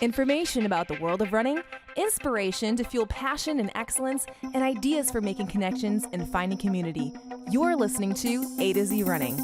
Information about the world of running, inspiration to fuel passion and excellence, and ideas for making connections and finding community. You're listening to A to Z Running.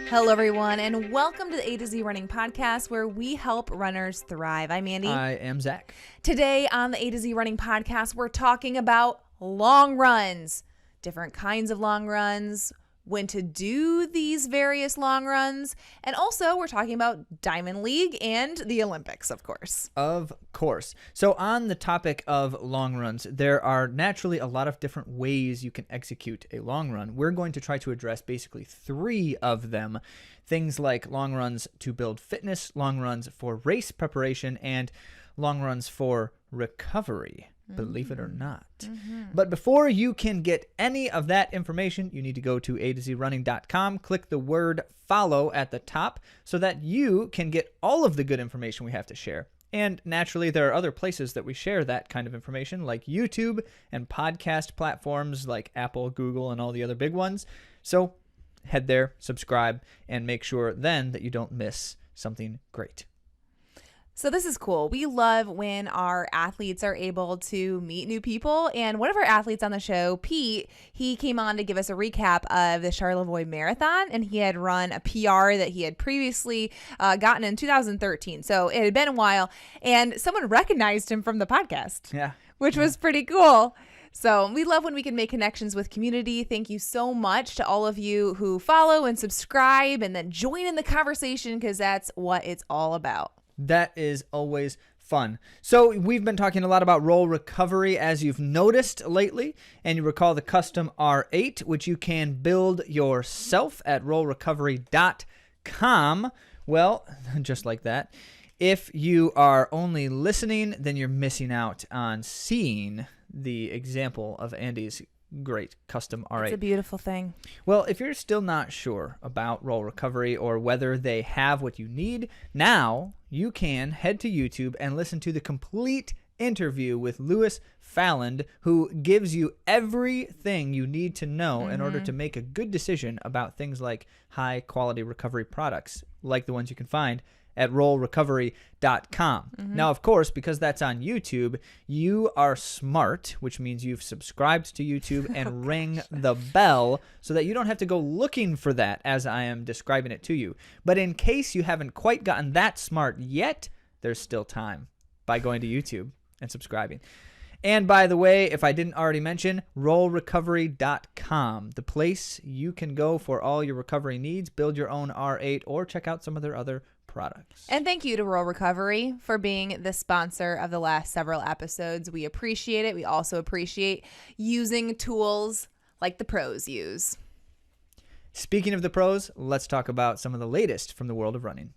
Hello, everyone, and welcome to the A to Z Running podcast, where we help runners thrive. I'm Andi. I am Zach. Today on the A to Z Running podcast, we're talking about long runs, different kinds of long runs, when to do these various long runs, and also we're talking about Diamond League and the Olympics, of course. Of course. So on the topic of long runs, there are naturally a lot of different ways you can execute a long run. We're going to try to address basically 3 of them. Things like long runs to build fitness, long runs for race preparation, and long runs for recovery. Believe it or not. But before you can get any of that information, you need to go to AtoZrunning.com, click the word follow at the top so that you can get all of the good information we have to share. And naturally, there are other places that we share that kind of information, like YouTube and podcast platforms like Apple, Google, and all the other big ones. So head there, subscribe, and make sure then that you don't miss something great. So this is cool. We love when our athletes are able to meet new people. And one of our athletes on the show, Pete, he came on to give us a recap of the Charlevoix Marathon, and he had run a PR that he had previously gotten in 2013. So it had been a while, and someone recognized him from the podcast, which was pretty cool. So we love when we can make connections with community. Thank you so much to all of you who follow and subscribe and then join in the conversation, because that's what it's all about. That is always fun. So we've been talking a lot about roll recovery, as you've noticed lately, and you recall the custom R8, which you can build yourself at rollrecovery.com. Well, just like that. If you are only listening, then you're missing out on seeing the example of Andi's great custom R8. It's a beautiful thing. Well, if you're still not sure about roll recovery or whether they have what you need, now you can head to YouTube and listen to the complete interview with Lewis Falland, who gives you everything you need to know in order to make a good decision about things like high quality recovery products, like the ones you can find at rollrecovery.com. Now, of course, because that's on YouTube, you are smart, which means you've subscribed to YouTube and ring the bell so that you don't have to go looking for that as I am describing it to you. But in case you haven't quite gotten that smart yet, there's still time by going to YouTube and subscribing. And by the way, if I didn't already mention, rollrecovery.com, the place you can go for all your recovery needs, build your own R8, or check out some of their other products. And thank you to Roll Recovery for being the sponsor of the last several episodes. We appreciate it. We also appreciate using tools like the pros use. Speaking of the pros, let's talk about some of the latest from the world of running.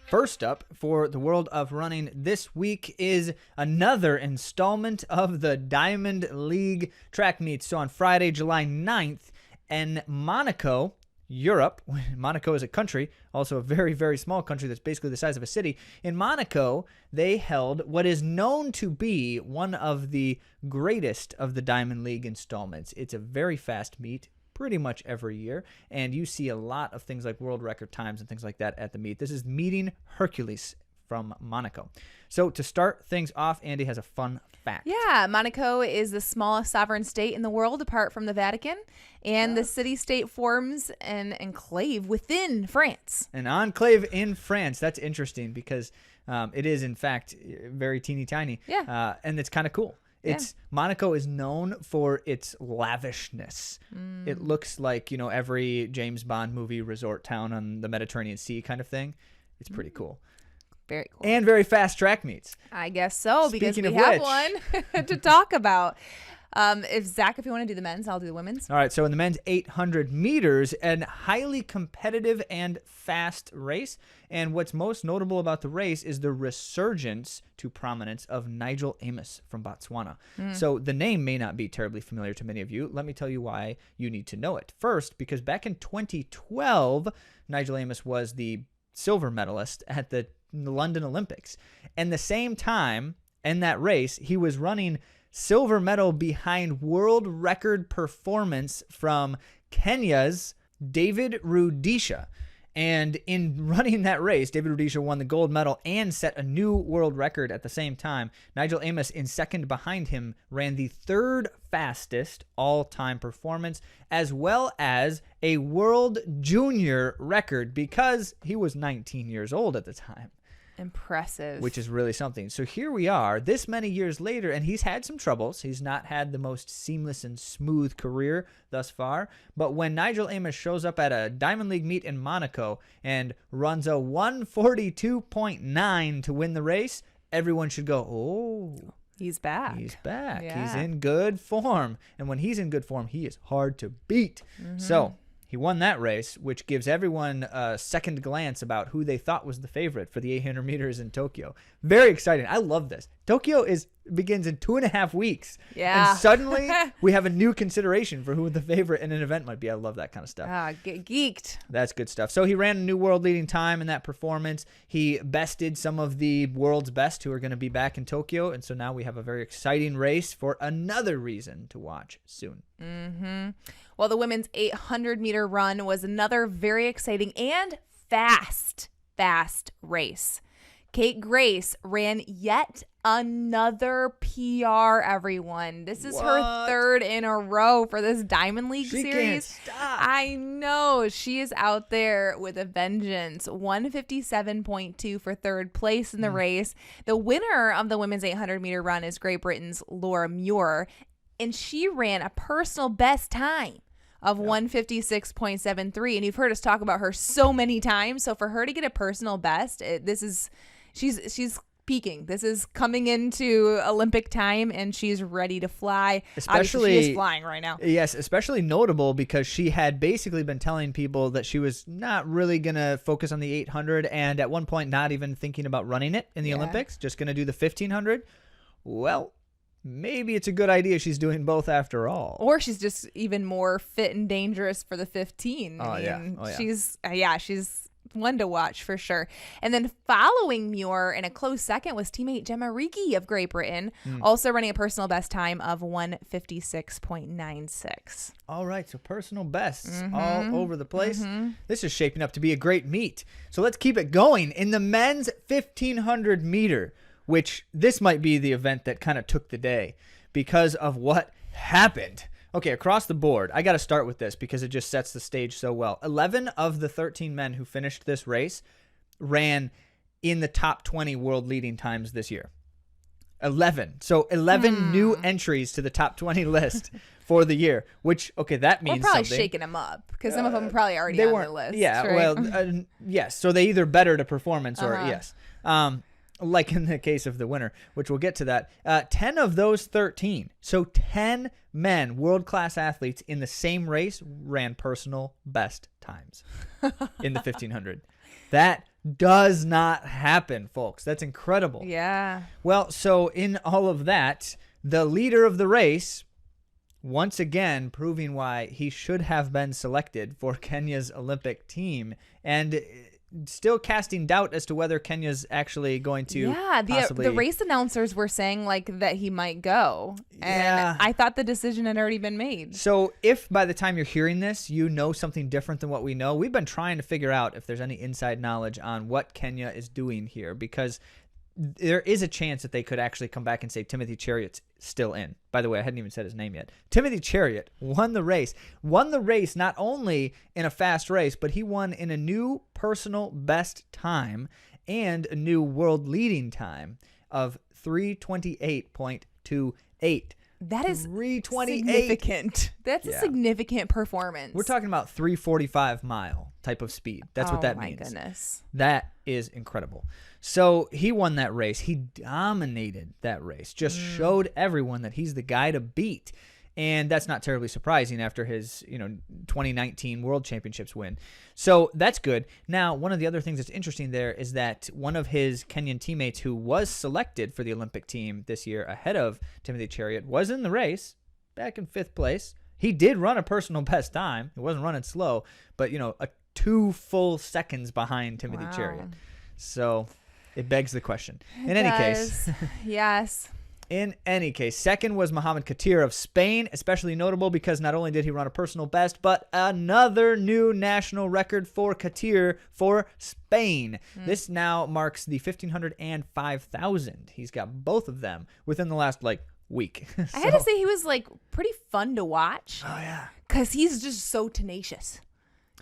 First up for the world of running this week is another installment of the Diamond League track meets. So on Friday, July 9th, in Monaco, Europe, Monaco is a country, also a very, very small country that's basically the size of a city. In Monaco, they held what is known to be one of the greatest of the Diamond League installments. It's a very fast meet, pretty much every year, and you see a lot of things like world record times and things like that at the meet. This is Meeting Hercules from Monaco. So to start things off, Andi has a fun fact. Yeah, Monaco is the smallest sovereign state in the world apart from the Vatican, and the city-state forms an enclave within France. An enclave in France. That's interesting because it is, in fact, very teeny tiny. Yeah. And it's kind of cool. Monaco is known for its lavishness. It looks like, every James Bond movie resort town on the Mediterranean Sea kind of thing. It's pretty cool. Very cool. And very fast track meets. I guess so, because Speaking we of have which, one to talk about. If you want to do the men's, I'll do the women's. All right, so in the men's 800 meters, a highly competitive and fast race. And what's most notable about the race is the resurgence to prominence of Nigel Amos from Botswana. So the name may not be terribly familiar to many of you. Let me tell you why you need to know it. First, because back in 2012, Nigel Amos was the silver medalist at the London Olympics. And the same time in that race, he was running silver medal behind world record performance from Kenya's David Rudisha. And in running that race, David Rudisha won the gold medal and set a new world record at the same time. Nigel Amos, in second behind him, ran the third fastest all-time performance, as well as a world junior record, because he was 19 years old at the time. Impressive. Which is really something. So here we are, this many years later, and he's had some troubles. He's not had the most seamless and smooth career thus far. But when Nigel Amos shows up at a Diamond League meet in Monaco and runs a 142.9 to win the race, everyone should go, oh, he's back. He's back. Yeah. He's in good form. And when he's in good form, he is hard to beat. So he won that race, which gives everyone a second glance about who they thought was the favorite for the 800 meters in Tokyo. Very exciting. I love this. Tokyo begins in 2.5 weeks. Yeah. And suddenly we have a new consideration for who the favorite in an event might be. I love that kind of stuff. Get geeked. That's good stuff. So he ran a new world leading time in that performance. He bested some of the world's best who are going to be back in Tokyo. And so now we have a very exciting race for another reason to watch soon. Well, the women's 800-meter run was another very exciting and fast race. Kate Grace ran yet another PR, everyone. This is her third in a row for this Diamond League series. Can't stop. I know. She is out there with a vengeance. 157.2 for third place in the race. The winner of the women's 800-meter run is Great Britain's Laura Muir, and she ran a personal best time of 156.73. And you've heard us talk about her so many times. So for her to get a personal best, she's peaking. This is coming into Olympic time, and she's ready to fly. Obviously, she is flying right now. Yes, especially notable because she had basically been telling people that she was not really going to focus on the 800, and at one point not even thinking about running it in the Olympics, just going to do the 1500. Well, maybe it's a good idea she's doing both after all. Or she's just even more fit and dangerous for the 15. She's one to watch for sure. And then following Muir in a close second was teammate Gemma Ricci of Great Britain, also running a personal best time of 156.96. All right, so personal bests all over the place. This is shaping up to be a great meet. So let's keep it going. In the men's 1500 meter, which this might be the event that kind of took the day because of what happened. Okay, across the board, I got to start with this because it just sets the stage so well. 11 of the 13 men who finished this race ran in the top 20 world leading times this year. 11. So 11 new entries to the top 20 list for the year, which, okay, that means We're probably something. shaking them up because some of them are probably already on the list. Yeah, right? well, yes. So they either bettered a performance or yes. Like in the case of the winner, which we'll get to that. 10 of those 13, so 10 men, world-class athletes in the same race ran personal best times in the 1500. That does not happen, folks. That's incredible. Yeah. Well, so in all of that, the leader of the race, once again proving why he should have been selected for Kenya's Olympic team, and still casting doubt as to whether Kenya's actually going to the race announcers were saying like that he might go, and I thought the decision had already been made. So if by the time you're hearing this you know something different than what we know, we've been trying to figure out if there's any inside knowledge on what Kenya is doing here, because there is a chance that they could actually come back and say Timothy Chariot's still in. By the way, I hadn't even said his name yet. Timothy Chariot won the race. Won the race not only in a fast race, but he won in a new personal best time and a new world leading time of 328.28. That is 328. Significant. That's a significant performance. We're talking about 345 mile type of speed. That's what that means. Oh my goodness. That is incredible. So he won that race. He dominated that race. Just showed everyone that he's the guy to beat. And that's not terribly surprising after his, 2019 World Championships win. So that's good. Now, one of the other things that's interesting there is that one of his Kenyan teammates who was selected for the Olympic team this year ahead of Timothy Chariot was in the race, back in 5th place. He did run a personal best time. He wasn't running slow, but, a 2 full seconds behind Timothy Wow. Chariot. So it begs the question. In any case. Yes. In any case, second was Mohamed Khatir of Spain, especially notable because not only did he run a personal best, but another new national record for Khatir for Spain. This now marks the 1,500 and 5,000. He's got both of them within the last, week. I had to say he was, pretty fun to watch. Oh, yeah. Because he's just so tenacious.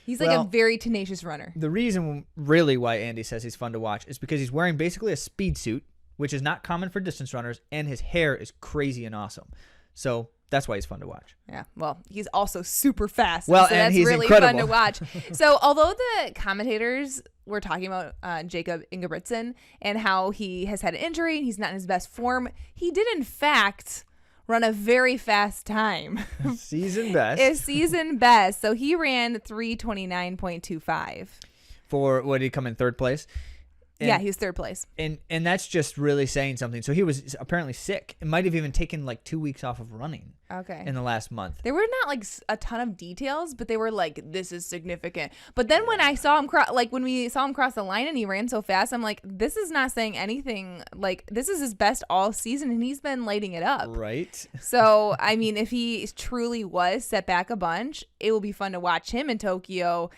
He's a very tenacious runner. The reason really why Andy says he's fun to watch is because he's wearing basically a speed suit, which is not common for distance runners, and his hair is crazy and awesome. So that's why he's fun to watch. Yeah, well, he's also super fast. Well, so and that's he's really incredible. fun to watch. So although the commentators were talking about Jacob Ingebritzen and how he has had an injury and he's not in his best form, he did in fact run a very fast time. Season best. A season best. So he ran 3:29.25. For what did he come in third place? Yeah, he was third place. And that's just really saying something. So he was apparently sick. It might have even taken 2 weeks off of running Okay. in the last month. There were not a ton of details, but they were this is significant. But then when I saw him when we saw him cross the line and he ran so fast, I'm like, this is not saying anything. This is his best all season and he's been lighting it up. Right. So, I mean, if he truly was set back a bunch, it will be fun to watch him in Tokyo.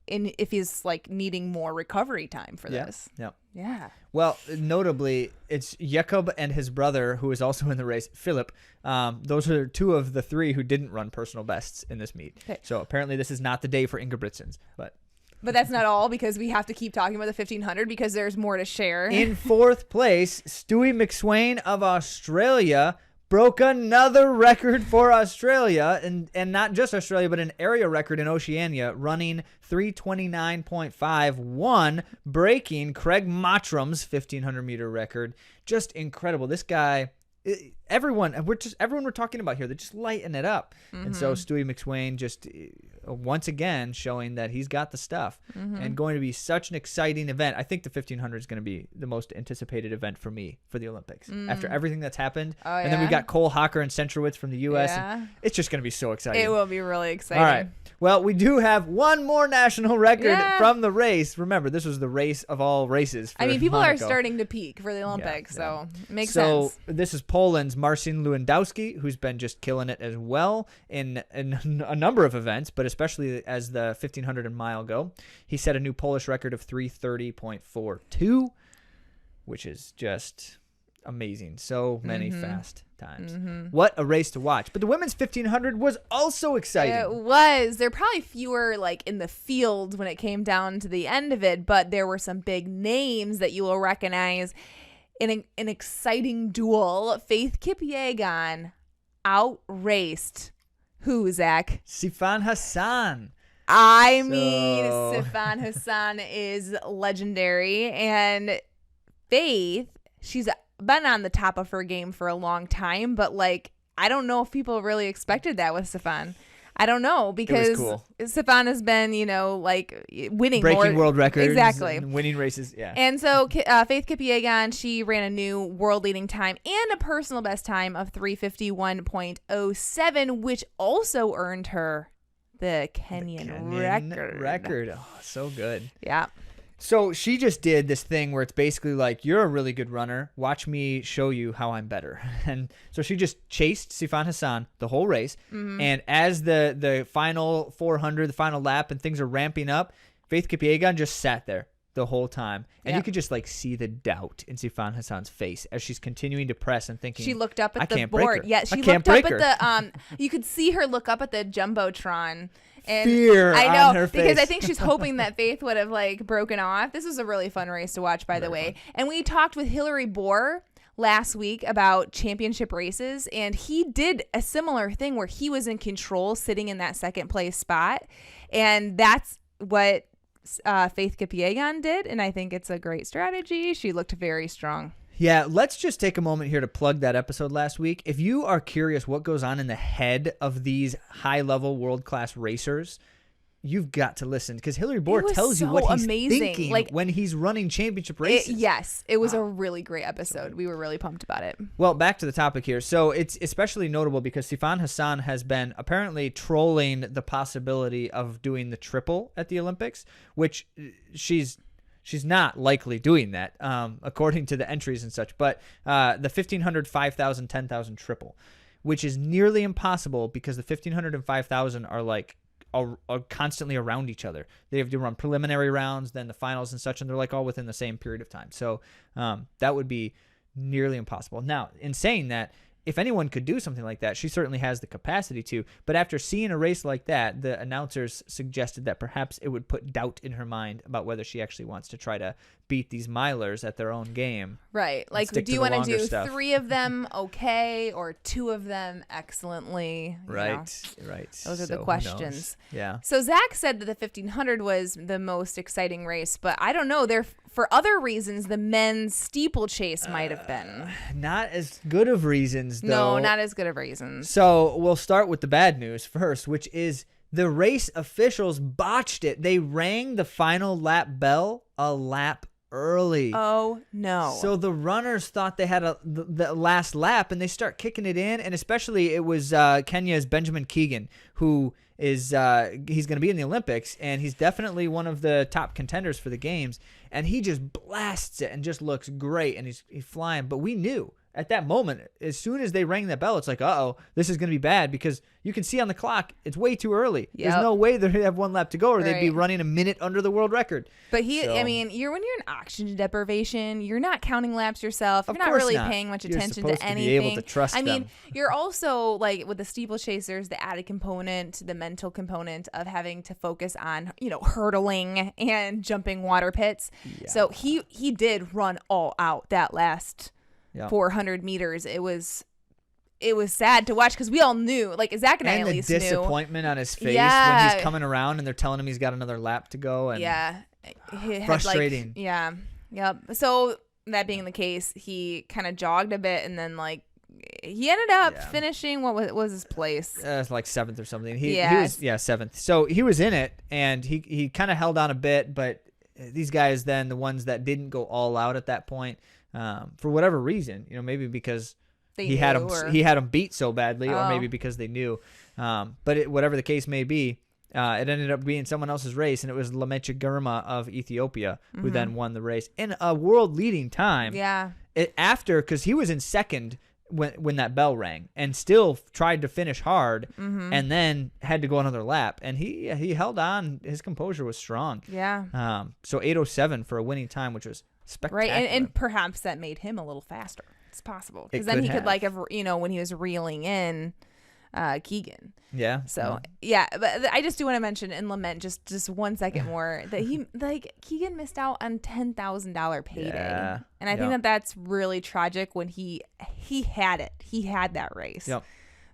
If he's needing more recovery time for this. Yeah. Yeah. Well, notably, it's Jakob and his brother, who is also in the race, Philip. Those are 2 of the 3 who didn't run personal bests in this meet. Okay. So apparently this is not the day for Ingebritsens. But that's not all, because we have to keep talking about the 1,500 because there's more to share. in fourth place, Stewie McSwain of Australia broke another record for Australia, and not just Australia, but an area record in Oceania, running 3:29.51, breaking Craig Mottram's 1,500-meter record. Just incredible. This guy, everyone we're talking about here, they're just lighting it up. And so Stewie McSwain just once again showing that he's got the stuff and going to be such an exciting event. I think the 1,500 is going to be the most anticipated event for me for the Olympics after everything that's happened. Oh, and then we've yeah? got Cole Hocker and Centrowitz from the U.S. Yeah. And it's just going to be so exciting. It will be really exciting. All right. Well, we do have one more national record Yeah. from the race. Remember, this was the race of all races. For I mean, people are Monaco. starting to peak for the Olympics, yeah. so it makes So sense. this is Poland's Marcin Lewandowski, who's been just killing it as well in a number of events, but especially as the 1,500 and mile go. He set a new Polish record of 3:30.42, which is just amazing. So many fast times. What a race to watch. But the women's 1,500 was also exciting. It was. There are probably fewer in the field when it came down to the end of it, but there were some big names that you will recognize in an exciting duel. Faith Kipyegon outraced who, Zach? Sifan Hassan. I mean, So- Sifan Hassan is legendary, and Faith, she's been on the top of her game for a long time, but I don't know if people really expected that with Sifan. I don't know, because cool. Sifan has been, winning Breaking more. world records. Exactly. And winning races. Yeah. And so Faith Kipyegon, she ran a new world leading time and a personal best time of 3:51.07, which also earned her the Kenyan record. Oh, so good. Yeah. So she just did this thing where it's basically you're a really good runner. Watch me show you how I'm better. And so she just chased Sifan Hassan the whole race. And as the final 400, the final lap, and things are ramping up, Faith Kipyegon just sat there the whole time. And you Yep. could just see the doubt in Sifan Hassan's face as she's continuing to press and thinking, She looked up I at the can't break board. her. Yeah, I she can't looked up break at the you could see her look up at the Jumbotron. And Fear I know, on her because face. I think she's hoping that Faith would have broken off. This was a really fun race to watch, by the way. And we talked with Hillary Bohr last week about championship races, and he did a similar thing where he was in control, sitting in that second place spot, and that's what Faith Kipyegon did, and I think it's a great strategy. She looked very strong. Yeah, let's just take a moment here to plug that episode last week. If you are curious what goes on in the head of these high-level world-class racers, you've got to listen because Hillary Bohr was tells you so what he's amazing. thinking Like, when he's running championship races. Yes, it was a really great episode. We were really pumped about it. Well, back to the topic here. So it's especially notable because Sifan Hassan has been apparently trolling the possibility of doing the triple at the Olympics, which she's not likely doing that, according to the entries and such. But the 1,500, 5,000, 10,000 triple, which is nearly impossible because the 1,500 and 5,000 are like are constantly around each other. They have to run preliminary rounds, then the finals and such, and they're like all within the same period of time. So that would be nearly impossible. Now, in saying that, if anyone could do something like that, she certainly has the capacity to. But after seeing a race like that, the announcers suggested that perhaps it would put doubt in her mind about whether she actually wants to try to beat these milers at their own game. Right. Like, do you want to do 3 of them okay or 2 of them excellently? Right. Those are the questions. Yeah. So Zach said that the 1,500 was the most exciting race, but I don't know. For other reasons, the men's steeplechase might have been. Not as good of reasons, though. No, not as good of reasons. So we'll start with the bad news first, which is the race officials botched it. They rang the final lap bell a lap early. Oh, no. So the runners thought they had the last lap, and they start kicking it in, and especially it was Kenya's Benjamin Keegan, who is he's going to be in the Olympics, and he's definitely one of the top contenders for the games, and he just blasts it and just looks great, and he's flying. But we knew at that moment, as soon as they rang that bell, it's like, uh-oh, this is going to be bad because you can see on the clock, it's way too early. Yep. There's no way they'd have 1 lap to go or they'd be running a minute under the world record. But when you're in oxygen deprivation, you're not counting laps yourself. You're not really paying much attention to anything. You're supposed to be able to trust them. You're also, like, with the steeplechasers, the added component, the mental component of having to focus on, hurdling and jumping water pits. Yeah. So he did run all out that last 400 meters. It was sad to watch because we all knew, like Zach and I at least knew. And the disappointment on his face when he's coming around and they're telling him he's got another lap to go. And frustrating. Yep. So that being the case, he kind of jogged a bit and then he ended up finishing. What was his place? Like 7th or something. He was 7th. So he was in it and he kind of held on a bit, but these guys then, the ones that didn't go all out at that point, for whatever reason, maybe because he had him beat so badly, or maybe because they knew. But whatever the case may be, it ended up being someone else's race, and it was Lamechia Girma of Ethiopia who then won the race in a world-leading time. Yeah. Because he was in second when that bell rang, and still tried to finish hard, and then had to go another lap, and he held on. His composure was strong. Yeah. So 8:07 for a winning time, which was spectacular. Right, and perhaps that made him a little faster. It's possible because then he could when he was reeling in Keegan. Yeah. So but I just do want to mention and lament just 1 second more that Keegan missed out on $10,000 payday, and I think that's really tragic when he had it. He had that race. Yep.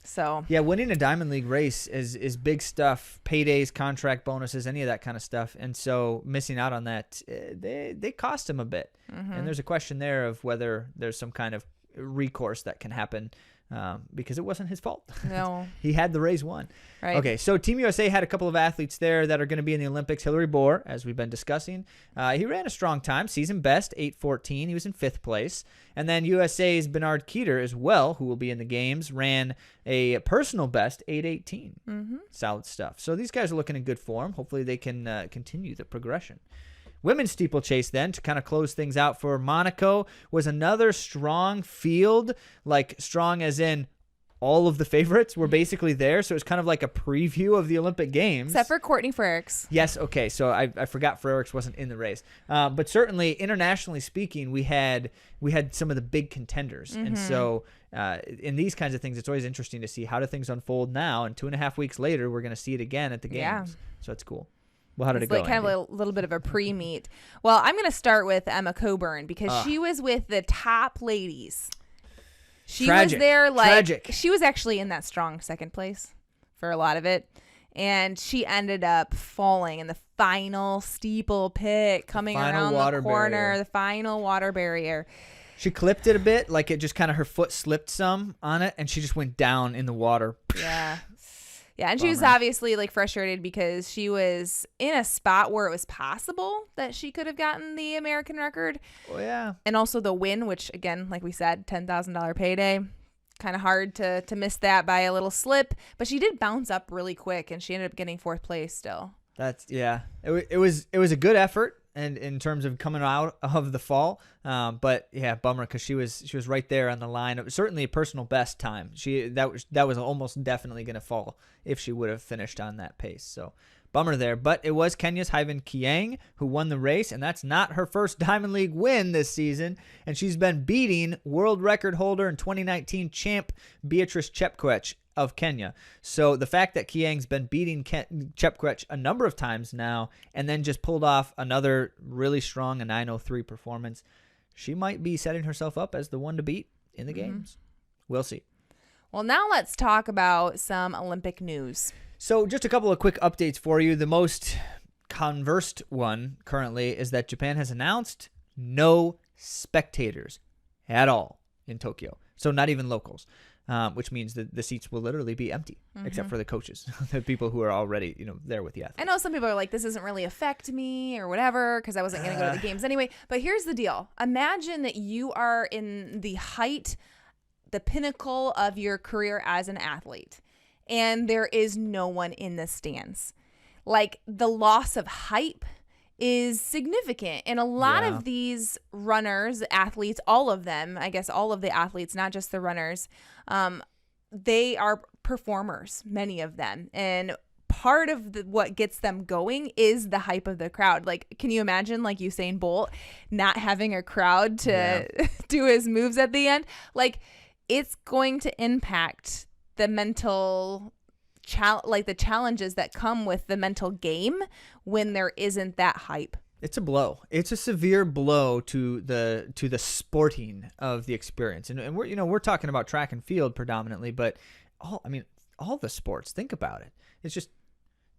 So winning a Diamond League race is big stuff. Paydays, contract bonuses, any of that kind of stuff. And so missing out on that, they cost him a bit. And there's a question there of whether there's some kind of recourse that can happen, because it wasn't his fault. No. He had the race won. Right. Okay, so Team USA had a couple of athletes there that are going to be in the Olympics. Hillary Bohr, as we've been discussing, he ran a strong time, season best, 8:14. He was in 5th place. And then USA's Bernard Khatir as well, who will be in the games, ran a personal best, 8:18. Solid stuff. So these guys are looking in good form. Hopefully they can continue the progression. Women's steeplechase then, to kind of close things out for Monaco, was another strong field, like strong as in all of the favorites were basically there. So it's kind of like a preview of the Olympic Games. Except for Courtney Frericks. Yes, okay. So I forgot Frericks wasn't in the race. But certainly, internationally speaking, we had some of the big contenders. And so in these kinds of things, it's always interesting to see how do things unfold now. And 2.5 weeks later, we're going to see it again at the Games. Yeah. So it's cool. Well, how did it go? Like kind of a little bit of a pre-meet. Well, I'm going to start with Emma Coburn because she was with the top ladies. She was there she was actually in that strong 2nd place for a lot of it. And she ended up falling in the final steeple pit coming around the corner, the final water barrier. She clipped it a bit, like it just kind of her foot slipped some on it, and she just went down in the water. Yeah. Yeah, and she was obviously like frustrated because she was in a spot where it was possible that she could have gotten the American record. Oh, yeah. And also the win, which again, like we said, $10,000 payday. Kind of hard to miss that by a little slip. But she did bounce up really quick, and she ended up getting 4th place still. It was a good effort. And in terms of coming out of the fall, but yeah, bummer because she was right there on the line. It was certainly a personal best time. That was almost definitely going to fall if she would have finished on that pace. So bummer there. But it was Kenya's Hyven Kieng who won the race, and that's not her first Diamond League win this season. And she's been beating world record holder and 2019 champ Beatrice Chepkwech of Kenya. So the fact that Kieng's been beating Chepkwech a number of times now and then just pulled off another really strong 9:03 performance, she might be setting herself up as the one to beat in the games. We'll see. Well, now let's talk about some Olympic news. So just a couple of quick updates for you. The most conversed one currently is that Japan has announced no spectators at all in Tokyo. So not even locals. Which means that the seats will literally be empty, except for the coaches, the people who are already, there with the athletes. I know some people are like, this doesn't really affect me or whatever, because I wasn't going to go to the games anyway. But here's the deal. Imagine that you are in the height, the pinnacle of your career as an athlete, and there is no one in the stands. Like, the loss of hype is significant. And a lot of these runners, athletes, all of them, I guess all of the athletes, not just the runners, they are performers, many of them. And part of what gets them going is the hype of the crowd. Like, can you imagine like Usain Bolt not having a crowd to do his moves at the end? Like, it's going to impact the mental the challenges that come with the mental game when there isn't that hype. It's a blow. It's a severe blow to the sporting of the experience. And we're talking about track and field predominantly, but all the sports, think about it. It's just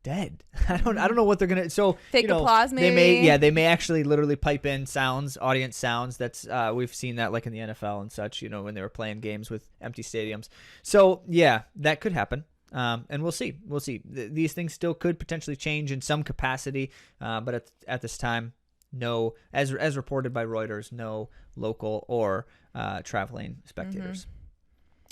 dead. I don't know what they're going to fake applause maybe. They may actually literally pipe in sounds, audience sounds. That's we've seen that like in the NFL and such, when they were playing games with empty stadiums. So, yeah, that could happen. And we'll see. These things still could potentially change in some capacity, but at this time, no. As reported by Reuters, no local or traveling spectators.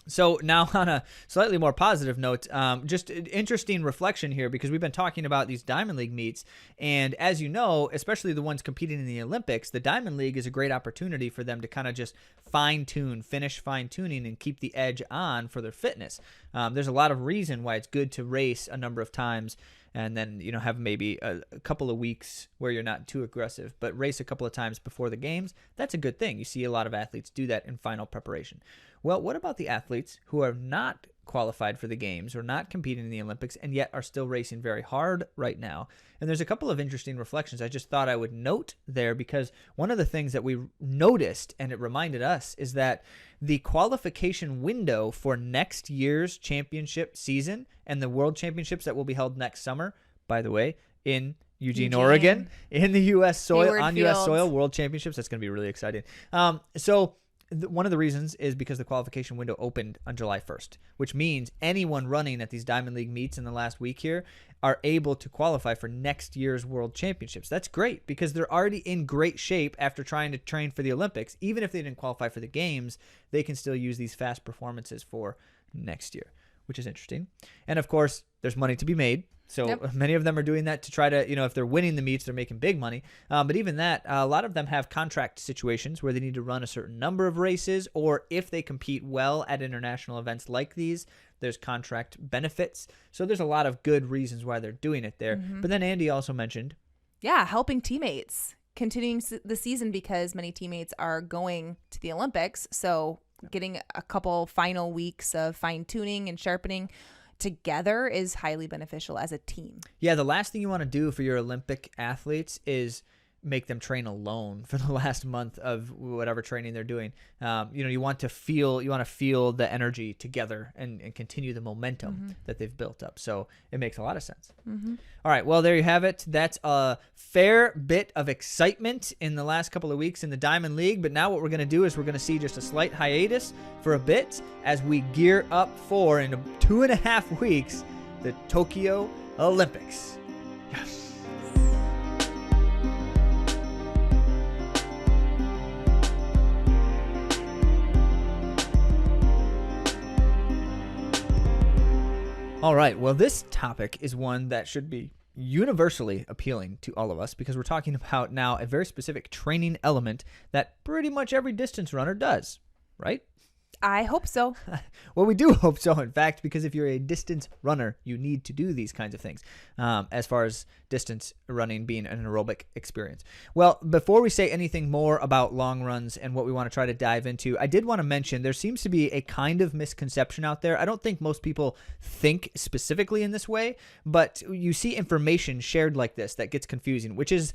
So now on a slightly more positive note, just an interesting reflection here because we've been talking about these Diamond League meets. And as you know, especially the ones competing in the Olympics, the Diamond League is a great opportunity for them to kind of just finish fine-tuning and keep the edge on for their fitness. There's a lot of reason why it's good to race a number of times and then, have maybe a couple of weeks where you're not too aggressive, but race a couple of times before the games. That's a good thing. You see a lot of athletes do that in final preparation. Well, what about the athletes who are not qualified for the games or not competing in the Olympics and yet are still racing very hard right now? And there's a couple of interesting reflections I just thought I would note there because one of the things that we noticed and it reminded us is that the qualification window for next year's championship season and the world championships that will be held next summer, by the way, in Eugene, Oregon, in the U.S. soil, on U.S. soil, world championships. That's going to be really exciting. One of the reasons is because the qualification window opened on July 1st, which means anyone running at these Diamond League meets in the last week here are able to qualify for next year's World Championships. That's great because they're already in great shape after trying to train for the Olympics. Even if they didn't qualify for the games, they can still use these fast performances for next year, which is interesting. And of course, there's money to be made. So many of them are doing that to try to, if they're winning the meets, they're making big money. But even that, a lot of them have contract situations where they need to run a certain number of races, or if they compete well at international events like these, there's contract benefits. So there's a lot of good reasons why they're doing it there. But then Andi also mentioned. Yeah, helping teammates, continuing the season because many teammates are going to the Olympics. So getting a couple final weeks of fine tuning and sharpening together is highly beneficial as a team. Yeah, the last thing you want to do for your Olympic athletes is make them train alone for the last month of whatever training they're doing. You want to feel the energy together and continue the momentum that they've built up. So it makes a lot of sense. All right, well, there you have it. That's a fair bit of excitement in the last couple of weeks in the Diamond League. But now what we're going to do is we're going to see just a slight hiatus for a bit as we gear up for, in 2.5 weeks, the Tokyo Olympics. Yes. All right, well, this topic is one that should be universally appealing to all of us because we're talking about now a very specific training element that pretty much every distance runner does, right? I hope so. Well, we do hope so, in fact, because if you're a distance runner, you need to do these kinds of things as far as distance running being an aerobic experience. Well, before we say anything more about long runs and what we want to try to dive into, I did want to mention there seems to be a kind of misconception out there. I don't think most people think specifically in this way, but you see information shared like this that gets confusing, which is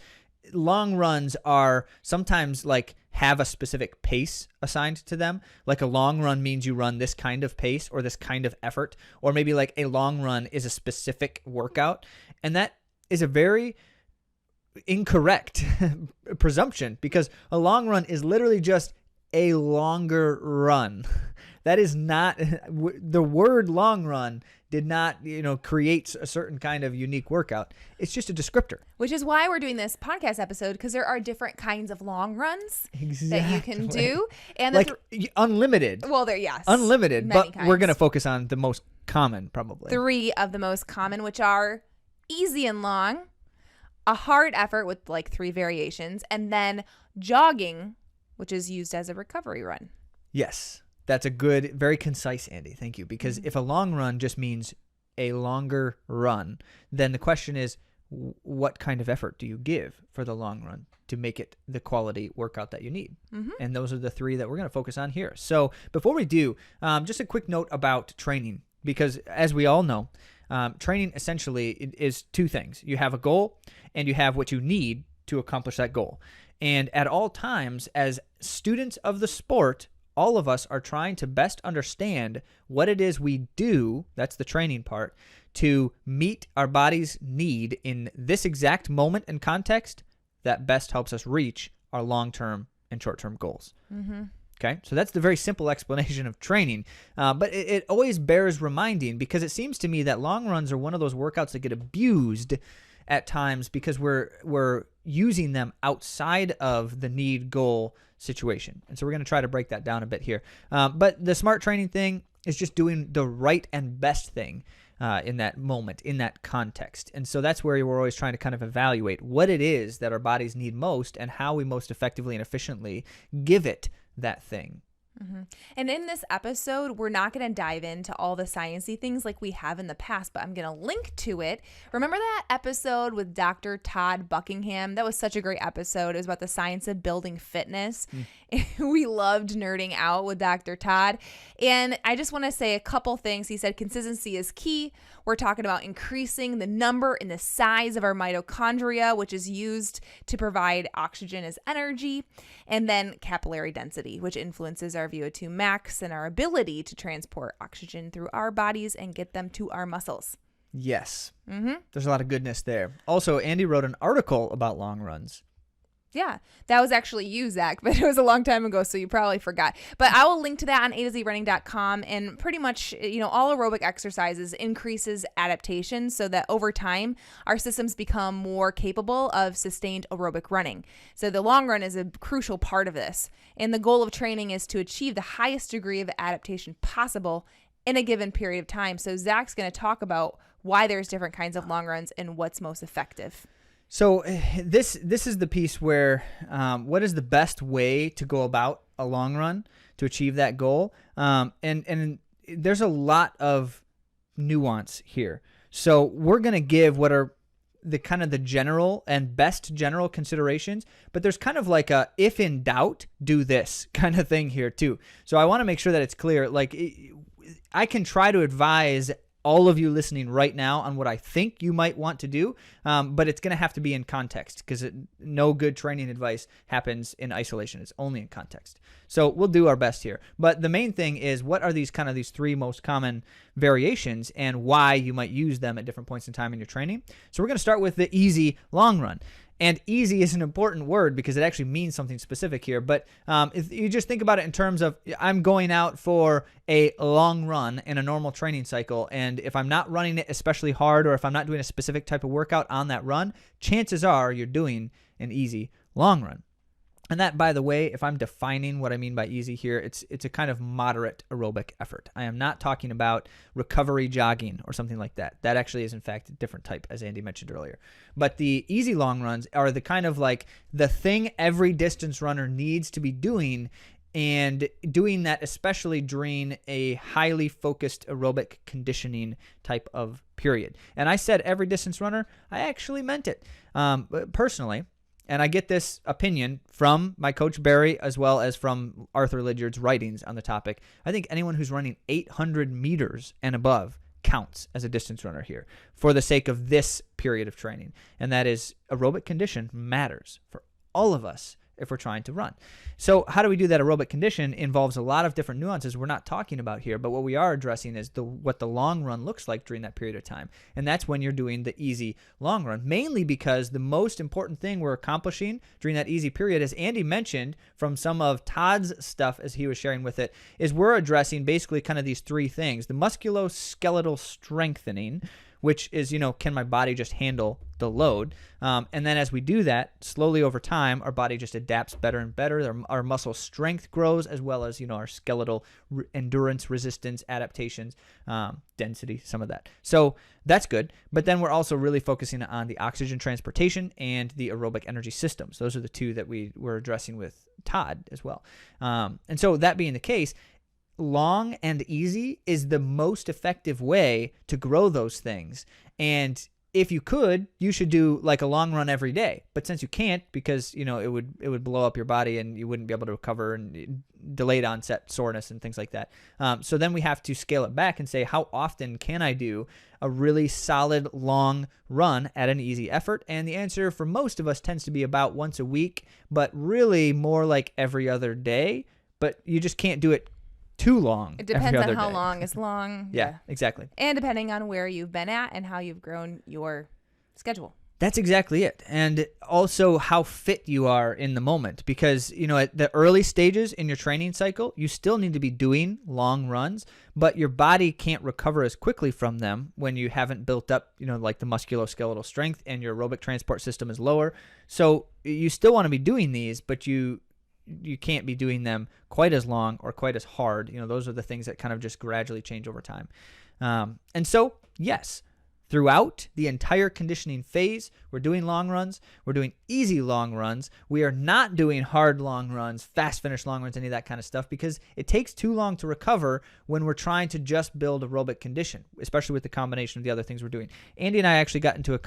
long runs are sometimes like have a specific pace assigned to them. Like a long run means you run this kind of pace or this kind of effort, or maybe like a long run is a specific workout. And that is a very incorrect presumption because a long run is literally just a longer run. That is not the word long run did not, create a certain kind of unique workout. It's just a descriptor. Which is why we're doing this podcast episode, because there are different kinds of long runs that you can do. And like unlimited. Well, yes. Unlimited, but kinds. We're going to focus on the most common probably. 3 of the most common, which are easy and long, a hard effort with like 3 variations, and then jogging, which is used as a recovery run. Yes. That's a good, very concise, Andy. Thank you. Because if a long run just means a longer run, then the question is, what kind of effort do you give for the long run to make it the quality workout that you need? Mm-hmm. And those are the 3 that we're going to focus on here. So before we do, just a quick note about training, because as we all know, training essentially is 2 things. You have a goal and you have what you need to accomplish that goal. And at all times, as students of the sport, all of us are trying to best understand what it is we do, that's the training part, to meet our body's need in this exact moment and context that best helps us reach our long-term and short-term goals. Mm-hmm. Okay, so that's the very simple explanation of training, but it always bears reminding because it seems to me that long runs are one of those workouts that get abused at times because we're using them outside of the need goal situation. And so we're going to try to break that down a bit here. But the smart training thing is just doing the right and best thing in that moment, in that context. And so that's where we're always trying to kind of evaluate what it is that our bodies need most and how we most effectively and efficiently give it that thing. Mm-hmm. And in this episode, we're not going to dive into all the sciencey things like we have in the past, but I'm going to link to it. Remember that episode with Dr. Todd Buckingham? That was such a great episode. It was about the science of building fitness. We loved nerding out with Dr. Todd. And I just want to say a couple things. He said consistency is key. We're talking about increasing the number and the size of our mitochondria, which is used to provide oxygen as energy, and then capillary density, which influences our VO2 max and our ability to transport oxygen through our bodies and get them to our muscles. Yes. Mm-hmm. There's a lot of goodness there. Also, Andy wrote an article about long runs. Yeah, that was actually you, Zach, but it was a long time ago, so you probably forgot. But I will link to that on AtoZrunning.com, and pretty much, all aerobic exercises increases adaptation so that over time, our systems become more capable of sustained aerobic running. So the long run is a crucial part of this, and the goal of training is to achieve the highest degree of adaptation possible in a given period of time. So Zach's going to talk about why there's different kinds of long runs and what's most effective. So this is the piece where what is the best way to go about a long run to achieve that goal? And there's a lot of nuance here. So we're going to give what are the kind of the general and best general considerations, but there's kind of like a if in doubt, do this kind of thing here too. So I want to make sure that it's clear. Like I can try to advise all of you listening right now on what I think you might want to do, but it's going to have to be in context because no good training advice happens in isolation. It's only in context. So we'll do our best here. But the main thing is what are these 3 most common variations and why you might use them at different points in time in your training. So we're going to start with the easy long run. And easy is an important word because it actually means something specific here. But if you just think about it in terms of I'm going out for a long run in a normal training cycle, and if I'm not running it especially hard, or if I'm not doing a specific type of workout on that run, chances are you're doing an easy long run. And that, by the way, if I'm defining what I mean by easy here, it's a kind of moderate aerobic effort. I am not talking about recovery jogging or something like that. That actually is, in fact, a different type, as Andy mentioned earlier. But the easy long runs are the kind of like the thing every distance runner needs to be doing, and doing that especially during a highly focused aerobic conditioning type of period. And I said every distance runner, I actually meant it personally. And I get this opinion from my coach Barry as well as from Arthur Lydiard's writings on the topic. I think anyone who's running 800 meters and above counts as a distance runner here for the sake of this period of training. And that is aerobic condition matters for all of us if we're trying to run. So how do we do that? Aerobic condition involves a lot of different nuances we're not talking about here, but what we are addressing is what the long run looks like during that period of time. And that's when you're doing the easy long run, mainly because the most important thing we're accomplishing during that easy period, as Andy mentioned from some of Todd's stuff as he was sharing with it, is we're addressing basically kind of these three things: the musculoskeletal strengthening, which is, can my body just handle the load? And then as we do that, slowly over time, our body just adapts better and better. Our muscle strength grows, as well as, our skeletal endurance, resistance, adaptations, density, some of that. So that's good. But then we're also really focusing on the oxygen transportation and the aerobic energy systems. Those are the two that we were addressing with Todd as well. And so that being the case, long and easy is the most effective way to grow those things. And if you could, you should do like a long run every day. But since you can't, because it would blow up your body and you wouldn't be able to recover, and delayed onset soreness and things like that. So then we have to scale it back and say, how often can I do a really solid long run at an easy effort? And the answer for most of us tends to be about once a week, but really more like every other day. But you just can't do it too long. It depends on how long is long. Yeah, exactly. And depending on where you've been at and how you've grown your schedule. That's exactly it. And also how fit you are in the moment, because, at the early stages in your training cycle, you still need to be doing long runs, but your body can't recover as quickly from them when you haven't built up, like the musculoskeletal strength, and your aerobic transport system is lower. So you still want to be doing these, but you can't be doing them quite as long or quite as hard. Those are the things that kind of just gradually change over time. And so, yes, throughout the entire conditioning phase, we're doing long runs. We're doing easy long runs. We are not doing hard long runs, fast finish long runs, any of that kind of stuff, because it takes too long to recover when we're trying to just build aerobic condition, especially with the combination of the other things we're doing. Andy and I actually got into it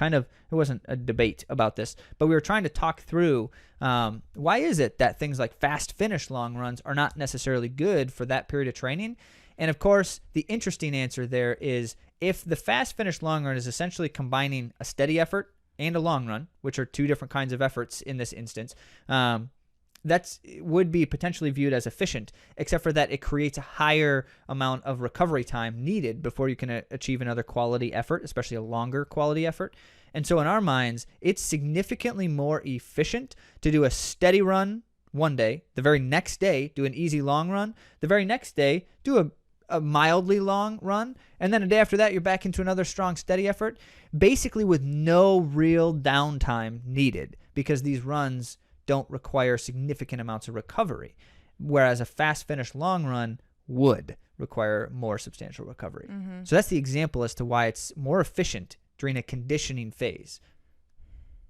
wasn't a debate about this, but we were trying to talk through why is it that things like fast finish long runs are not necessarily good for that period of training? And of course, the interesting answer there is, if the fast finish long run is essentially combining a steady effort and a long run, which are two different kinds of efforts in this instance, that would be potentially viewed as efficient, except for that it creates a higher amount of recovery time needed before you can achieve another quality effort, especially a longer quality effort. And so in our minds, it's significantly more efficient to do a steady run one day, the very next day do an easy long run, the very next day do a mildly long run, and then a day after that you're back into another strong steady effort, basically with no real downtime needed, because these runs don't require significant amounts of recovery, whereas a fast finish long run would require more substantial recovery. Mm-hmm. So that's the example as to why it's more efficient during a conditioning phase.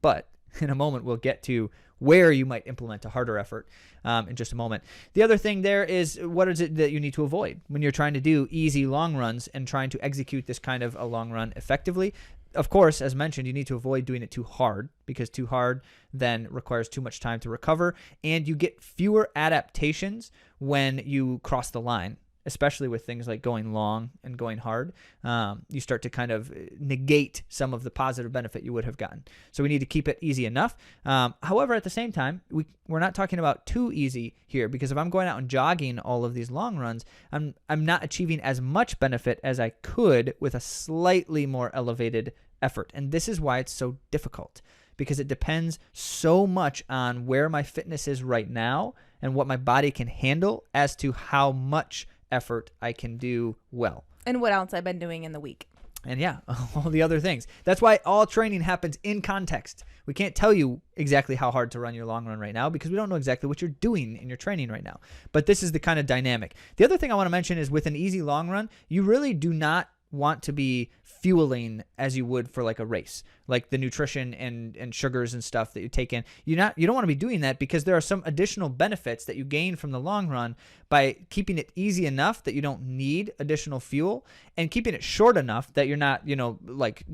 But in a moment we'll get to where you might implement a harder effort in just a moment. The other thing there is, what is it that you need to avoid when you're trying to do easy long runs and trying to execute this kind of a long run effectively? Of course, as mentioned, you need to avoid doing it too hard, because too hard then requires too much time to recover, and you get fewer adaptations when you cross the line, especially with things like going long and going hard. You start to kind of negate some of the positive benefit you would have gotten. So we need to keep it easy enough. However, at the same time, we're not talking about too easy here, because if I'm going out and jogging all of these long runs, I'm not achieving as much benefit as I could with a slightly more elevated effort. And this is why it's so difficult, because it depends so much on where my fitness is right now and what my body can handle as to how much effort I can do well. And what else I've been doing in the week. And yeah, all the other things. That's why all training happens in context. We can't tell you exactly how hard to run your long run right now because we don't know exactly what you're doing in your training right now. But this is the kind of dynamic. The other thing I want to mention is with an easy long run, you really do not want to be fueling as you would for like a race, like the nutrition and sugars and stuff that you take in. You don't want to be doing that because there are some additional benefits that you gain from the long run by keeping it easy enough that you don't need additional fuel and keeping it short enough that you're not, like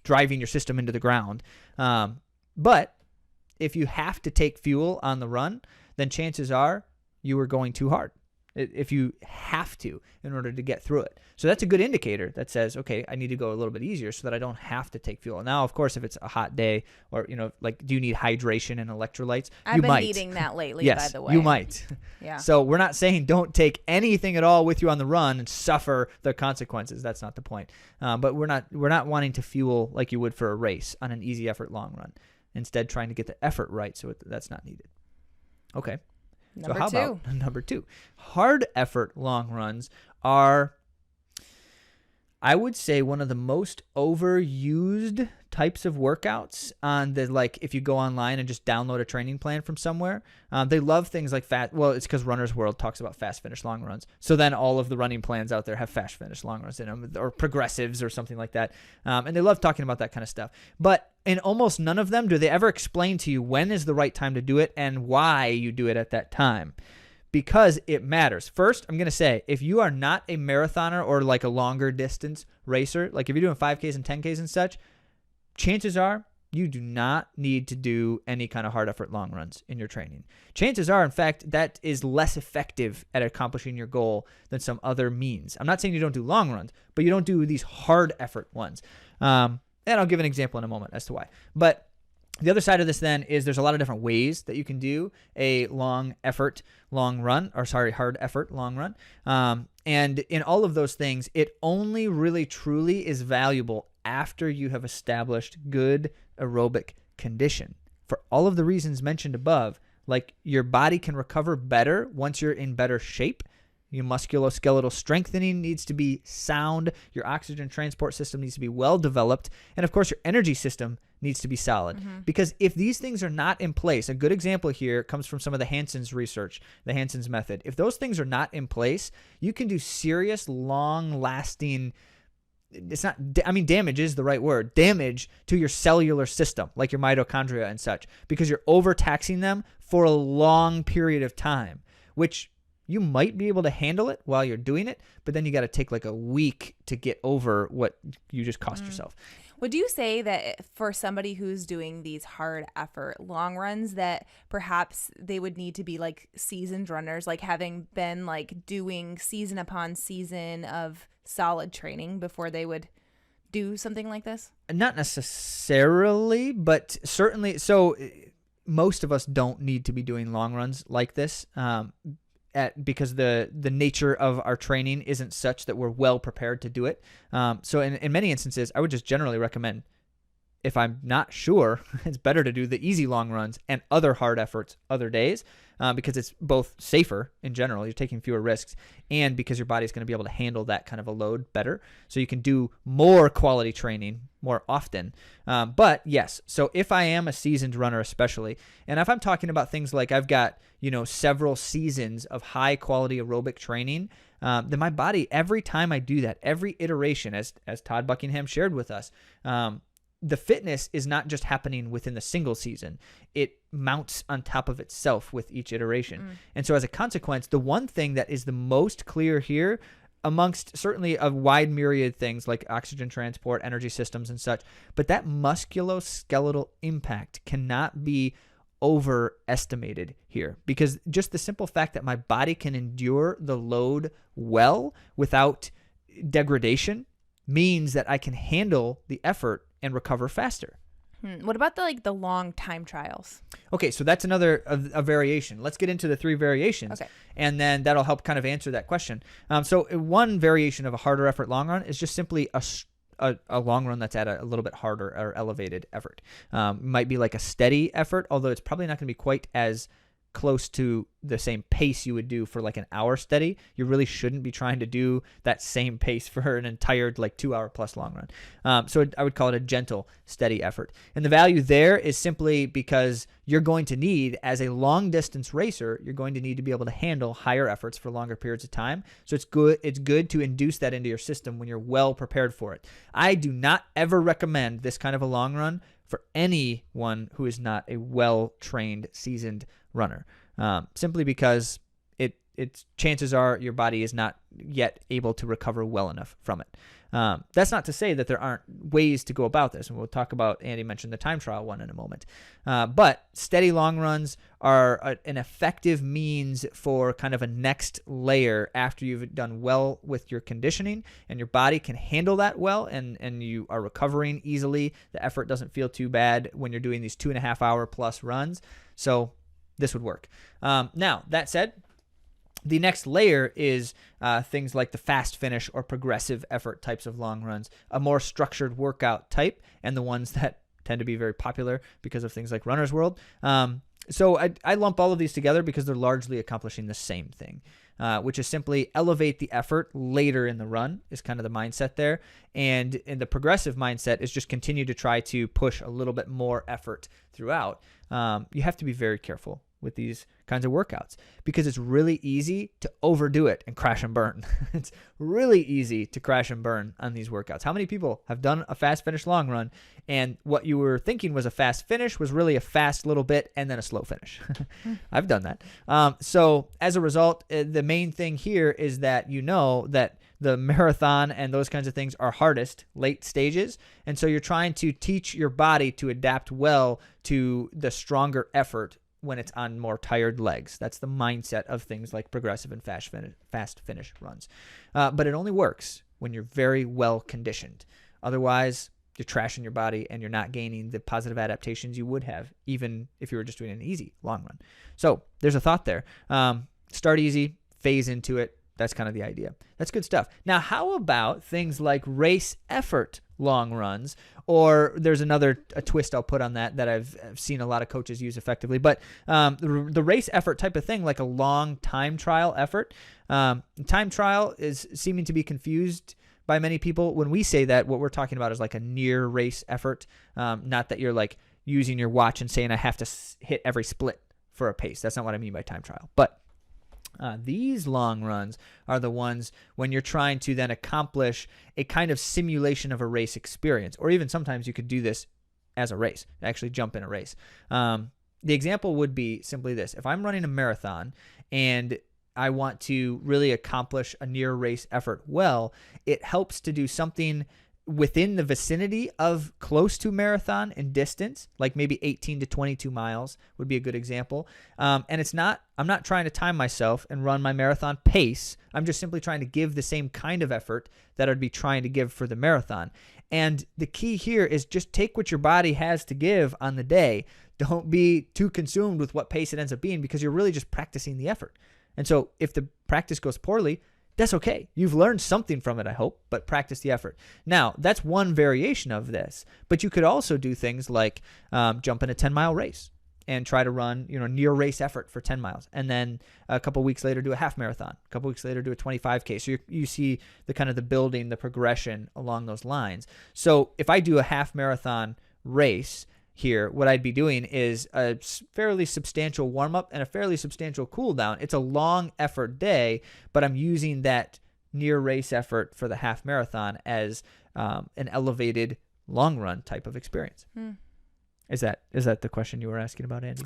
driving your system into the ground. But if you have to take fuel on the run, then chances are you are going too hard. If you have to in order to get through it. So that's a good indicator that says, okay, I need to go a little bit easier so that I don't have to take fuel. Now, of course, if it's a hot day or, like, do you need hydration and electrolytes? I've been needing that lately, yes, by the way. You might. Yeah. So we're not saying don't take anything at all with you on the run and suffer the consequences. That's not the point. But we're not wanting to fuel like you would for a race on an easy effort long run. Instead, trying to get the effort right so that's not needed. Okay. So how about number 2? Hard effort long runs are, I would say, one of the most overused types of workouts on the, like, if you go online and just download a training plan from somewhere. They love things like it's because Runner's World talks about fast finish long runs. So then all of the running plans out there have fast finish long runs in them, or progressives or something like that. And they love talking about that kind of stuff. But in almost none of them do they ever explain to you when is the right time to do it and why you do it at that time. Because it matters. First, I'm going to say, if you are not a marathoner or like a longer distance racer, like if you're doing 5Ks and 10Ks and such, chances are you do not need to do any kind of hard effort long runs in your training. Chances are, in fact, that is less effective at accomplishing your goal than some other means. I'm not saying you don't do long runs, but you don't do these hard effort ones. And I'll give an example in a moment as to why. But the other side of this then is there's a lot of different ways that you can do a hard effort long run. And in all of those things, it only really truly is valuable after you have established good aerobic condition. For all of the reasons mentioned above, like your body can recover better once you're in better shape. Your musculoskeletal strengthening needs to be sound. Your oxygen transport system needs to be well developed. And of course, your energy system needs to be solid. Mm-hmm. Because if these things are not in place, a good example here comes from some of the Hansen's research, the Hansen's method. If those things are not in place, you can do serious, long-lasting, damage is the right word, damage to your cellular system, like your mitochondria and such, because you're overtaxing them for a long period of time, which you might be able to handle it while you're doing it, but then you got to take like a week to get over what you just cost yourself. Would you say that for somebody who's doing these hard effort long runs that perhaps they would need to be like seasoned runners, like having been like doing season upon season of solid training before they would do something like this? Not necessarily, but certainly. So most of us don't need to be doing long runs like this. Because the nature of our training isn't such that we're well prepared to do it. So in many instances, I would just generally recommend, if I'm not sure, it's better to do the easy long runs and other hard efforts other days, because it's both safer in general, you're taking fewer risks, and because your body's going to be able to handle that kind of a load better. So you can do more quality training more often. But yes, so if I am a seasoned runner especially, and if I'm talking about things like I've got, several seasons of high quality aerobic training, then my body, every time I do that, every iteration, as Todd Buckingham shared with us, the fitness is not just happening within the single season. It mounts on top of itself with each iteration. And so as a consequence, the one thing that is the most clear here, amongst certainly a wide myriad of things like oxygen transport, energy systems and such, but that musculoskeletal impact cannot be overestimated here, because just the simple fact that my body can endure the load well without degradation means that I can handle the effort and recover faster. What about the long time trials? Okay, so that's another a variation. Let's get into the 3 variations, and then that'll help kind of answer that question. So one variation of a harder effort long run is just simply a long run that's at a little bit harder or elevated effort. Might be like a steady effort, although it's probably not going to be quite as close to the same pace you would do for like an hour steady. You really shouldn't be trying to do that same pace for an entire like 2 hour plus long run. So I would call it a gentle, steady effort. And the value there is simply because you're going to need, as a long distance racer, you're going to need to be able to handle higher efforts for longer periods of time. So it's good to induce that into your system when you're well prepared for it. I do not ever recommend this kind of a long run for anyone who is not a well-trained, seasoned runner, simply because it's chances are your body is not yet able to recover well enough from it. That's not to say that there aren't ways to go about this, and we'll talk about, Andy mentioned the time trial one in a moment. But steady long runs are an effective means for kind of a next layer after you've done well with your conditioning and your body can handle that well, and you are recovering easily. The effort doesn't feel too bad when you're doing these 2.5 hour plus runs. So this would work. Now, that said, the next layer is things like the fast finish or progressive effort types of long runs, a more structured workout type, and the ones that tend to be very popular because of things like Runner's World. So I lump all of these together because they're largely accomplishing the same thing, which is simply elevate the effort later in the run is kind of the mindset there. And in the progressive mindset is just continue to try to push a little bit more effort throughout. You have to be very careful with these kinds of workouts because it's really easy to overdo it and crash and burn. It's really easy to crash and burn on these workouts. How many people have done a fast finish long run and what you were thinking was a fast finish was really a fast little bit and then a slow finish? I've done that. So as a result, the main thing here is that you know that the marathon and those kinds of things are hardest late stages. And so you're trying to teach your body to adapt well to the stronger effort when it's on more tired legs. That's the mindset of things like progressive and fast finish runs. But it only works when you're very well conditioned. Otherwise, you're trashing your body and you're not gaining the positive adaptations you would have, even if you were just doing an easy long run. So there's a thought there. Start easy, phase into it. That's kind of the idea. That's good stuff. Now, how about things like race effort long runs? Or there's a twist I'll put on that I've seen a lot of coaches use effectively. But the race effort type of thing, like a long time trial effort. Time trial is seeming to be confused by many people. When we say that, what we're talking about is like a near race effort. Not that you're like using your watch and saying I have to hit every split for a pace. That's not what I mean by time trial. But these long runs are the ones when you're trying to then accomplish a kind of simulation of a race experience, or even sometimes you could do this as a race, actually jump in a race. The example would be simply this. If I'm running a marathon and I want to really accomplish a near race effort well, it helps to do something within the vicinity of close to marathon in distance, like maybe 18 to 22 miles would be a good example. And I'm not trying to time myself and run my marathon pace. I'm just simply trying to give the same kind of effort that I'd be trying to give for the marathon. And the key here is just take what your body has to give on the day. Don't be too consumed with what pace it ends up being because you're really just practicing the effort. And so if the practice goes poorly, that's okay. You've learned something from it, I hope, but practice the effort. Now, that's one variation of this, but you could also do things like jump in a 10-mile race and try to run, near race effort for 10 miles. And then a couple weeks later, do a half marathon. A couple weeks later, do a 25K. So you see the kind of the building, the progression along those lines. So if I do a half marathon race here, what I'd be doing is a fairly substantial warm-up and a fairly substantial cool-down. It's a long effort day, but I'm using that near race effort for the half marathon as an elevated long run type of experience. Is that the question you were asking about, Andy?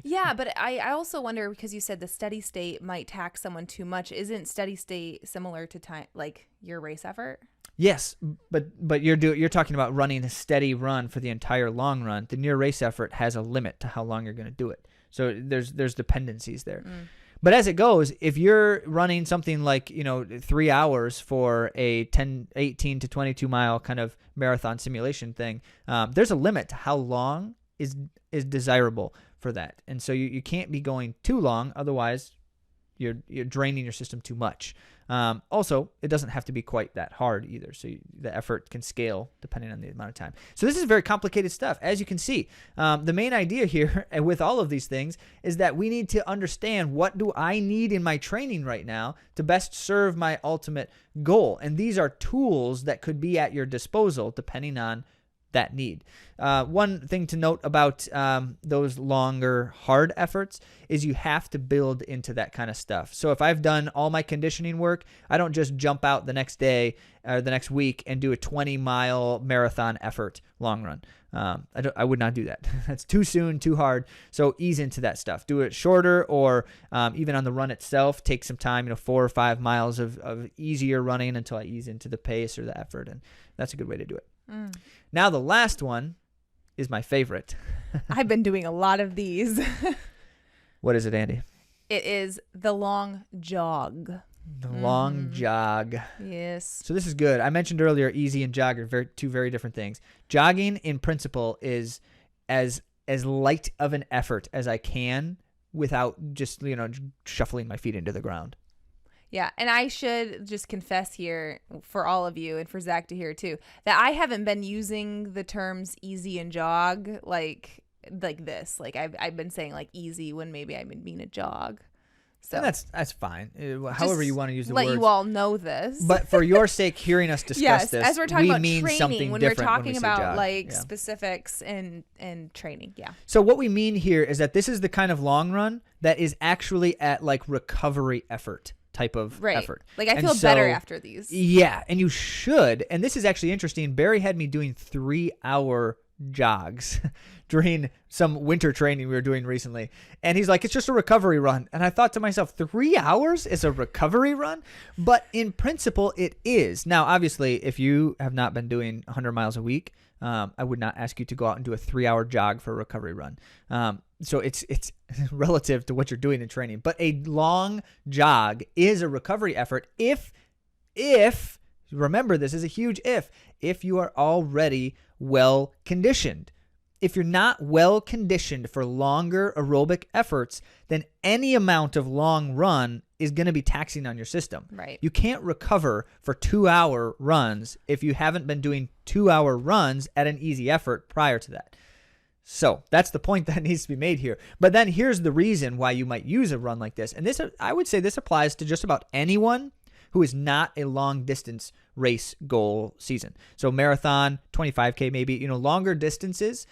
Yeah, but I also wonder, because you said the steady state might tax someone too much. Isn't steady state similar to time, like your race effort? Yes, but you're talking about running a steady run for the entire long run. The near race effort has a limit to how long you're going to do it. So there's dependencies there. But as it goes, if you're running something like 3 hours for a 18 to 22 mile kind of marathon simulation thing, there's a limit to how long is desirable for that. And so you can't be going too long, otherwise you're draining your system too much. Also, it doesn't have to be quite that hard either. So the effort can scale depending on the amount of time. So this is very complicated stuff. As you can see, the main idea here with all of these things is that we need to understand, what do I need in my training right now to best serve my ultimate goal? And these are tools that could be at your disposal depending on that need. One thing to note about those longer hard efforts is you have to build into that kind of stuff. So if I've done all my conditioning work, I don't just jump out the next day or the next week and do a 20-mile marathon effort long run. I would not do that. That's too soon, too hard. So ease into that stuff. Do it shorter, or even on the run itself, take some time, 4 or 5 miles of easier running until I ease into the pace or the effort. And that's a good way to do it. Now the last one is my favorite. I've been doing a lot of these. What is it, Andi? It is the long jog. The long jog. Yes. So this is good. I mentioned earlier, easy and jog are two very different things. Jogging in principle is as light of an effort as I can without just, shuffling my feet into the ground. Yeah, and I should just confess here for all of you and for Zach to hear too, that I haven't been using the terms easy and jog like this. Like I've been saying like easy when maybe I mean a jog. So and that's fine. However you want to use the words. Let you all know this. But for your sake, hearing us discuss this, as we're talking about mean training, something when we're different talking when we about say jog. specifics and training. Yeah. So what we mean here is that this is the kind of long run that is actually at like recovery effort type of effort. Like I feel better after these. Yeah, and you should. And this is actually interesting. Barry had me doing 3-hour jogs during some winter training we were doing recently. And he's like, it's just a recovery run. And I thought to myself, 3 hours is a recovery run? But in principle, it is. Now, obviously, if you have not been doing 100 miles a week, I would not ask you to go out and do a 3-hour jog for a recovery run. So it's relative to what you're doing in training. But a long jog is a recovery effort if remember, this is a huge if you are already well conditioned. If you're not well conditioned for longer aerobic efforts, then any amount of long run is going to be taxing on your system. Right. You can't recover for 2-hour runs if you haven't been doing 2-hour runs at an easy effort prior to that. So that's the point that needs to be made here. But then here's the reason why you might use a run like this. And this, I would say this applies to just about anyone who is not a long distance race goal season. So marathon, 25K maybe, longer distances,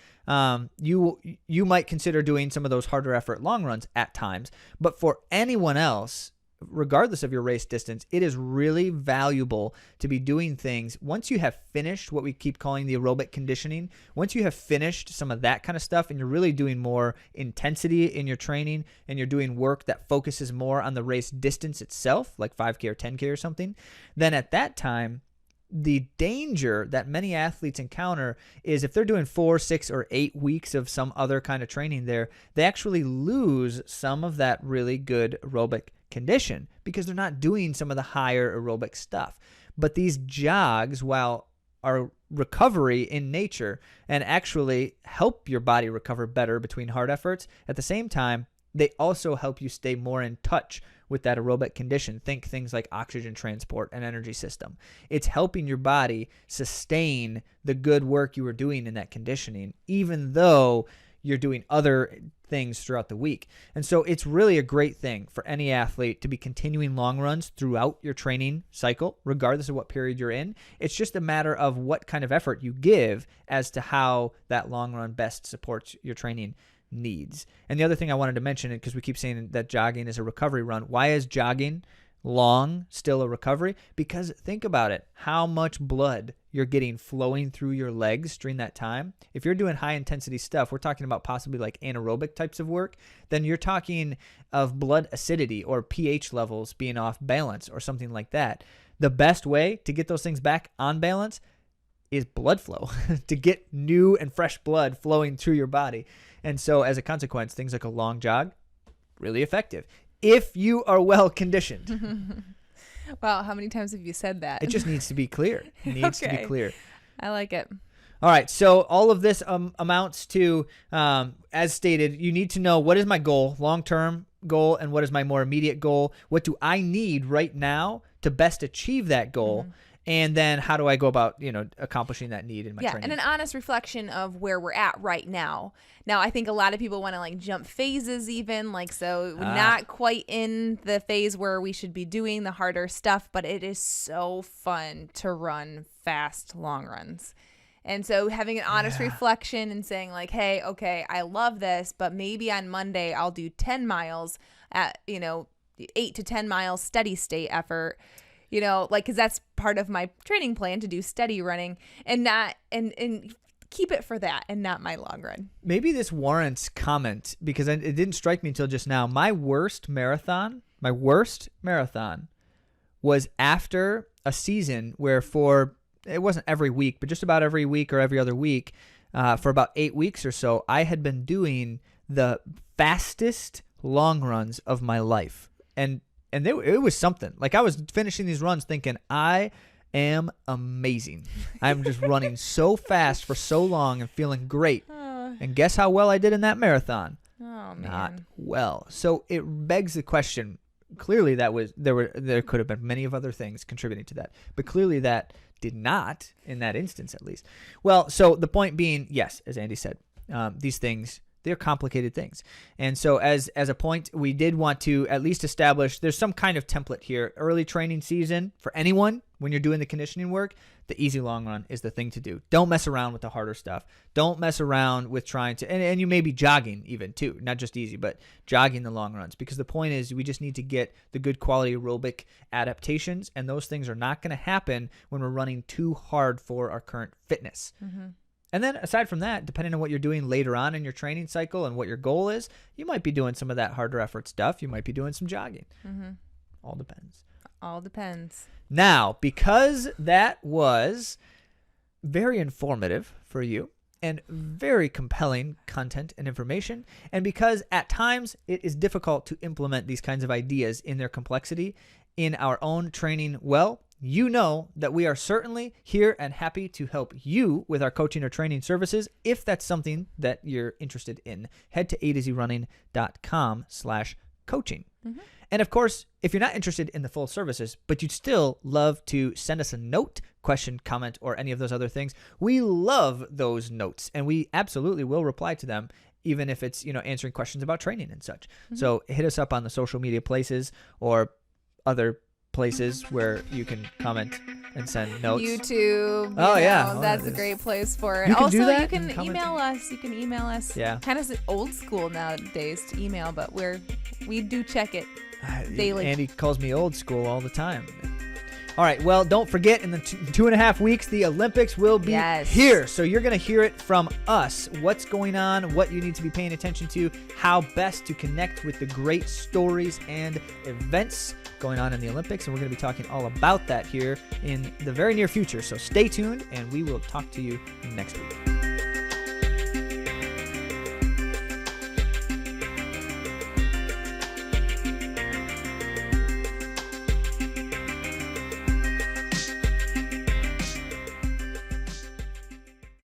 you might consider doing some of those harder effort long runs at times. But for anyone else, regardless of your race distance, it is really valuable to be doing things once you have finished what we keep calling the aerobic conditioning. Once you have finished some of that kind of stuff and you're really doing more intensity in your training and you're doing work that focuses more on the race distance itself, like 5K or 10K or something, then at that time, the danger that many athletes encounter is if they're doing 4, 6, or 8 weeks of some other kind of training there, they actually lose some of that really good aerobic condition because they're not doing some of the higher aerobic stuff. But these jogs, while are recovery in nature and actually help your body recover better between hard efforts, at the same time, they also help you stay more in touch with that aerobic condition. Think things like oxygen transport and energy system. It's helping your body sustain the good work you were doing in that conditioning, even though you're doing other things throughout the week. And so it's really a great thing for any athlete to be continuing long runs throughout your training cycle, regardless of what period you're in. It's just a matter of what kind of effort you give as to how that long run best supports your training needs. And the other thing I wanted to mention, because we keep saying that jogging is a recovery run, why is jogging long still a recovery? Because think about it, how much blood you're getting flowing through your legs during that time. If you're doing high intensity stuff, we're talking about possibly like anaerobic types of work, then you're talking of blood acidity or pH levels being off balance or something like that. The best way to get those things back on balance is blood flow, to get new and fresh blood flowing through your body. And so as a consequence, things like a long jog, really effective if you are well conditioned. Wow, how many times have you said that? It just needs to be clear. It needs to be clear. I like it. All right, so all of this amounts to, as stated, you need to know what is my goal long term. goal and what is my more immediate goal? What do I need right now to best achieve that goal? And then how do I go about, accomplishing that need in my training? And an honest reflection of where we're at right now. Now, I think a lot of people want to like jump phases even, not quite in the phase where we should be doing the harder stuff, but it is so fun to run fast long runs. And so having an honest reflection and saying like, hey, okay, I love this, but maybe on Monday I'll do 10 miles at, 8 to 10 miles steady state effort. Because that's part of my training plan to do steady running and keep it for that and not my long run. Maybe this warrants comment because it didn't strike me until just now. My worst marathon was after a season where it wasn't every week, but just about every week or every other week, for about 8 weeks or so, I had been doing the fastest long runs of my life. And it was something. Like I was finishing these runs thinking, I am amazing. I'm just running so fast for so long and feeling great. And guess how well I did in that marathon? Oh, man. Not well. So it begs the question. Clearly there could have been many of other things contributing to that. But clearly that did not in that instance at least. Well, so the point being, yes, as Andy said, these things, they're complicated things. And so as a point, we did want to at least establish there's some kind of template here. Early training season for anyone, when you're doing the conditioning work, the easy long run is the thing to do. Don't mess around with the harder stuff. Don't mess around with trying to, and you may be jogging even too, not just easy, but jogging the long runs. Because the point is we just need to get the good quality aerobic adaptations, and those things are not going to happen when we're running too hard for our current fitness. And then aside from that, depending on what you're doing later on in your training cycle and what your goal is, you might be doing some of that harder effort stuff. You might be doing some jogging. All depends. All depends. Now, because that was very informative for you and very compelling content and information, and because at times it is difficult to implement these kinds of ideas in their complexity in our own training, well, you know that we are certainly here and happy to help you with our coaching or training services. If that's something that you're interested in, head to AtoZrunning.com/coaching. And of course, if you're not interested in the full services, but you'd still love to send us a note, question, comment, or any of those other things, we love those notes and we absolutely will reply to them, even if it's, answering questions about training and such. So hit us up on the social media places or other places where you can comment and send notes. YouTube. That's a great place for it. You can also, do that you can email us. Yeah. Kind of old school nowadays to email, but we do check it daily. Andy calls me old school all the time. All right. Well, don't forget, in the 2.5 weeks, the Olympics will be here. So you're going to hear it from us. What's going on, what you need to be paying attention to, how best to connect with the great stories and events going on in the Olympics. And we're going to be talking all about that here in the very near future. So stay tuned, and we will talk to you next week.